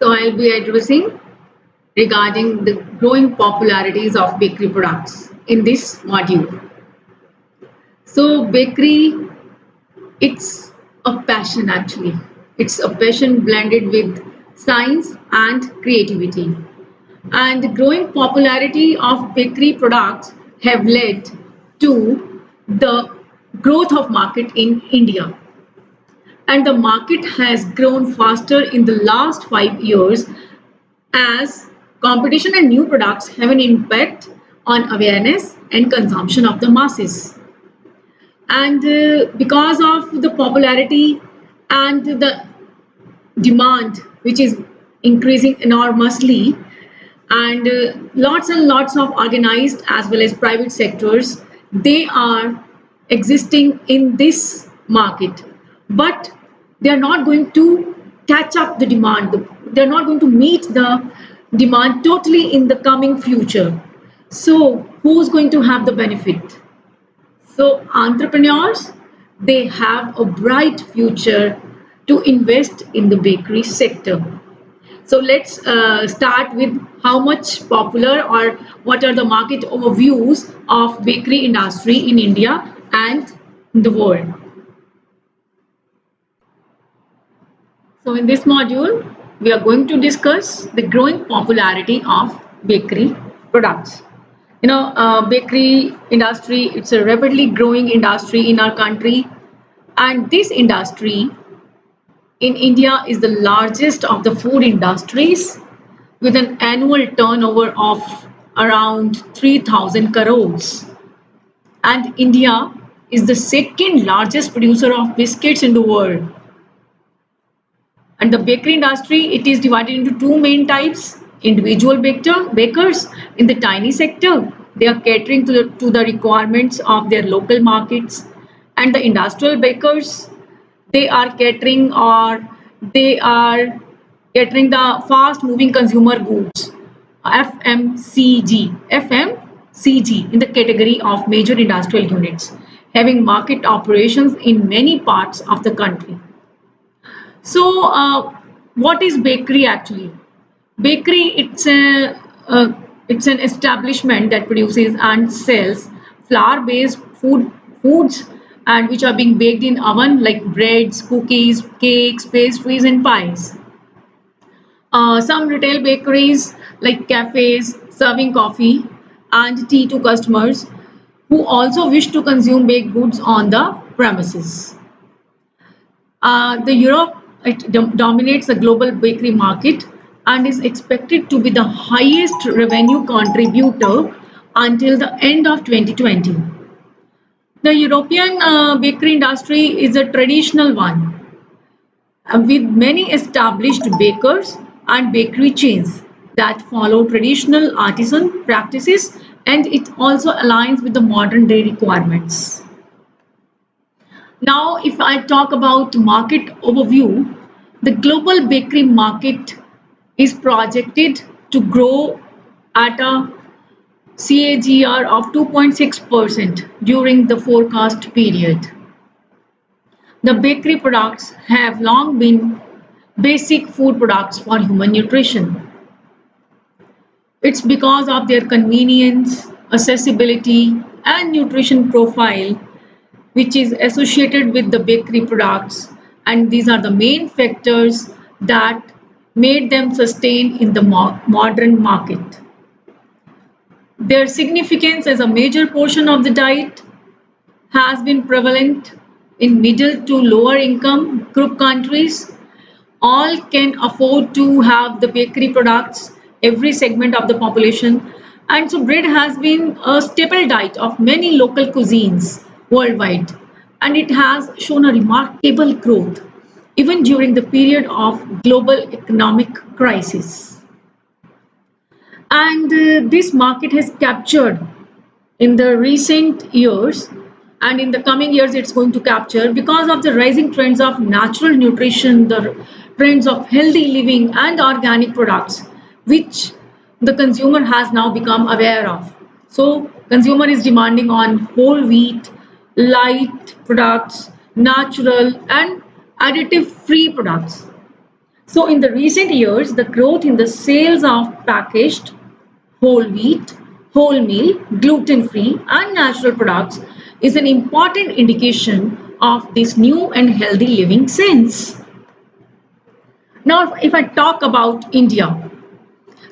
So I'll be addressing regarding the growing popularities of bakery products in this module. So bakery, it's a passion actually. It's a passion blended with science and creativity. And the growing popularity of bakery products have led to the growth of market in India. And the market has grown faster in the last 5 years as competition and new products have an impact on awareness and consumption of the masses. And because of the popularity and the demand, which is increasing enormously, and lots of organized as well as private sectors, they are existing in this market, but they are not going to catch up the demand. They're not going to meet the demand totally in the coming future. So who's going to have the benefit? So entrepreneurs, they have a bright future to invest in the bakery sector. So let's start with how much popular or what are the market overviews of bakery industry in India and in the world. So in this module, we are going to discuss the growing popularity of bakery products. Bakery industry, it's a rapidly growing industry in our country, and this industry in India is the largest of the food industries with an annual turnover of around 3,000 crores. And India is the second largest producer of biscuits in the world. And the bakery industry, it is divided into two main types. Individual bakers in the tiny sector, they are catering to the requirements of their local markets. And the industrial bakers, they are catering or they are catering the fast moving consumer goods, FMCG in the category of major industrial units, having market operations in many parts of the country. So, what is bakery actually? Bakery, it's an establishment that produces and sells flour-based foods and which are being baked in oven like breads, cookies, cakes, pastries, and pies. Some retail bakeries like cafes serving coffee and tea to customers who also wish to consume baked goods on the premises. The Europe, it dominates the global bakery market and is expected to be the highest revenue contributor until the end of 2020. The European bakery industry is a traditional one with many established bakers and bakery chains that follow traditional artisan practices, and it also aligns with the modern day requirements. Now, if I talk about market overview, the global bakery market is projected to grow at a CAGR of 2.6% during the forecast period. The bakery products have long been basic food products for human nutrition. It's because of their convenience, accessibility, and nutrition profile which is associated with the bakery products, and these are the main factors that made them sustain in the modern market. Their significance as a major portion of the diet has been prevalent in middle to lower income group countries. All can afford to have the bakery products, every segment of the population. And so bread has been a staple diet of many local cuisines worldwide, and it has shown a remarkable growth even during the period of global economic crisis. And this market has captured in the recent years, and in the coming years it's going to capture because of the rising trends of natural nutrition, the trends of healthy living and organic products which the consumer has now become aware of. So consumer is demanding on whole wheat, light products, natural and additive free products. So in the recent years, the growth in the sales of packaged whole wheat, wholemeal, gluten-free and natural products is an important indication of this new and healthy living sense. Now, if I talk about India,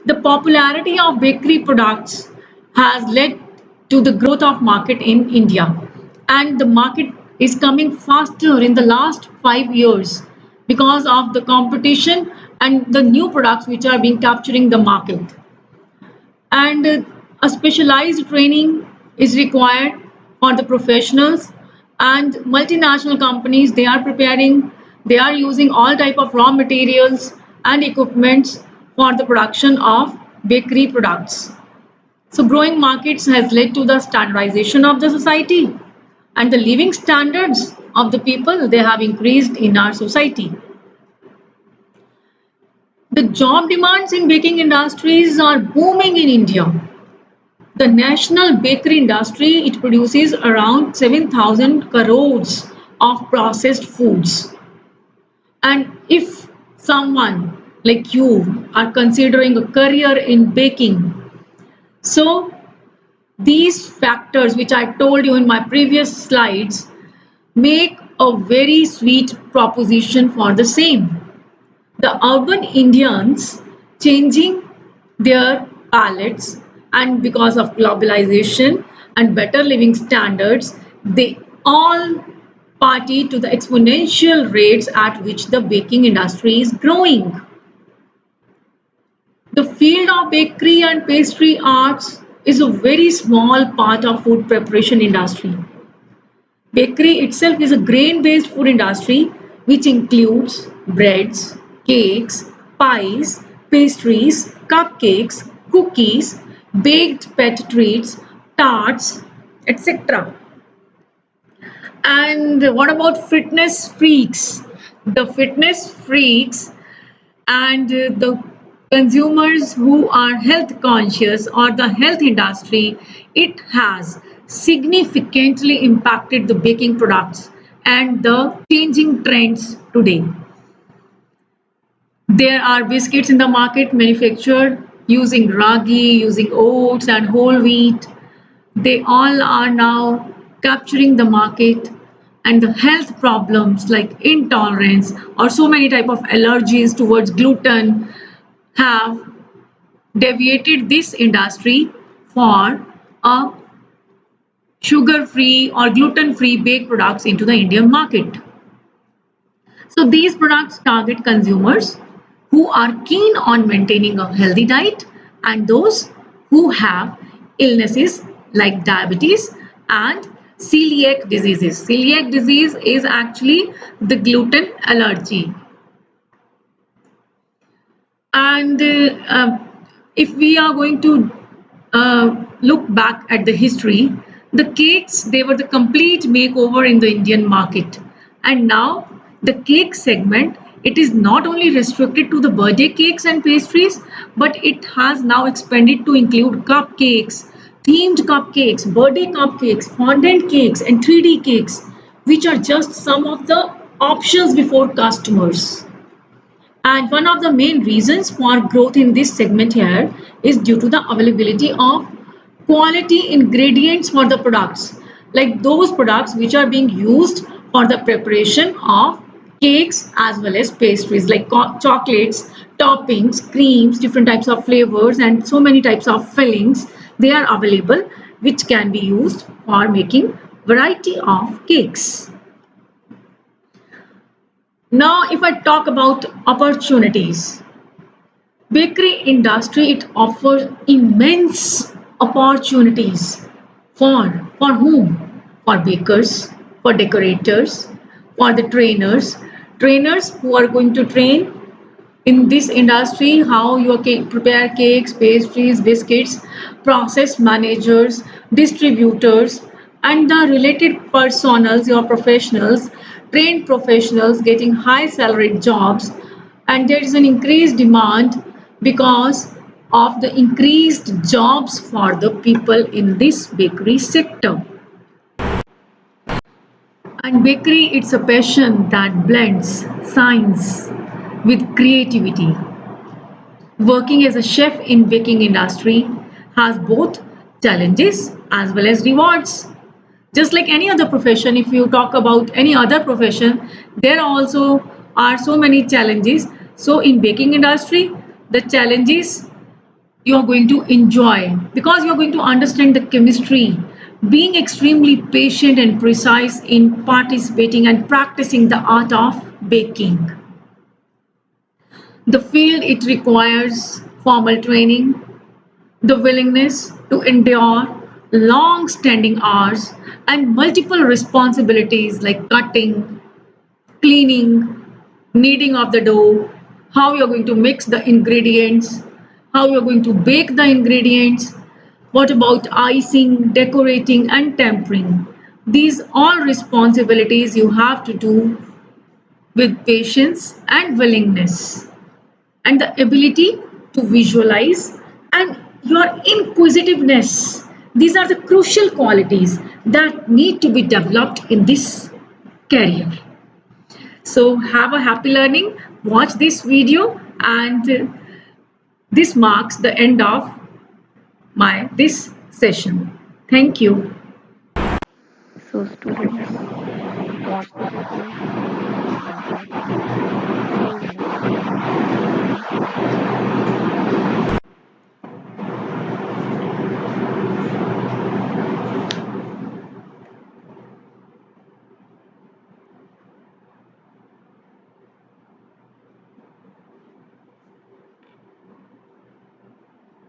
the popularity of bakery products has led to the growth of market in India, and the market is coming faster in the last 5 years because of the competition and the new products which are being capturing the market. And a specialized training is required for the professionals, and multinational companies, they are using all type of raw materials and equipments for the production of bakery products. So growing markets has led to the standardization of the society, and the living standards of the people, they have increased in our society. The job demands in baking industries are booming in India. The national bakery industry, it produces around 7,000 crores of processed foods. And if someone like you are considering a career in baking, so these factors which I told you in my previous slides make a very sweet proposition for the same. The urban Indians changing their palates, and because of globalization and better living standards, they all party to the exponential rates at which the baking industry is growing. The field of bakery and pastry arts is a very small part of food preparation industry. Bakery itself is a grain-based food industry which includes breads, cakes, pies, pastries, cupcakes, cookies, baked pet treats, tarts, etc. And what about fitness freaks? The fitness freaks and the consumers who are health conscious or the health industry, it has significantly impacted the baking products and the changing trends today. There are biscuits in the market manufactured using ragi, using oats and whole wheat. They all are now capturing the market, and the health problems like intolerance or so many type of allergies towards gluten have deviated this industry for a sugar-free or gluten-free baked products into the Indian market. So these products target consumers who are keen on maintaining a healthy diet and those who have illnesses like diabetes and celiac diseases. Celiac disease is actually the gluten allergy. And if we are going to look back at the history, the cakes, they were the complete makeover in the Indian market. And now the cake segment, it is not only restricted to the birthday cakes and pastries, but it has now expanded to include cupcakes, themed cupcakes, birthday cupcakes, fondant cakes, and 3D cakes, which are just some of the options before customers. And one of the main reasons for growth in this segment here is due to the availability of quality ingredients for the products, like those products which are being used for the preparation of cakes as well as pastries like chocolates, toppings, creams, different types of flavors, and so many types of fillings. They are available which can be used for making variety of cakes. Now, if I talk about opportunities, bakery industry, it offers immense opportunities for whom? For bakers, for decorators, for the trainers who are going to train in this industry how you prepare cakes, pastries, biscuits, process managers, distributors, and the related personals, your professionals, trained professionals getting high salaried jobs. And there is an increased demand because of the increased jobs for the people in this bakery sector. And bakery, it's a passion that blends science, with creativity. Working as a chef in baking industry has both challenges as well as rewards. Just like any other profession, if you talk about any other profession, there also are so many challenges. So in baking industry, the challenges you are going to enjoy because you're going to understand the chemistry, being extremely patient and precise in participating and practicing the art of baking. The field it requires formal training, the willingness to endure long standing hours and multiple responsibilities like cutting, cleaning, kneading of the dough, how you're going to mix the ingredients, how you're going to bake the ingredients, what about icing, decorating, and tempering. These all responsibilities you have to do with patience and willingness and the ability to visualize and your inquisitiveness. These are the crucial qualities that need to be developed in this career. So have a happy learning, watch this video, and this marks the end of my this session. Thank you. So students, watch the video, learn something.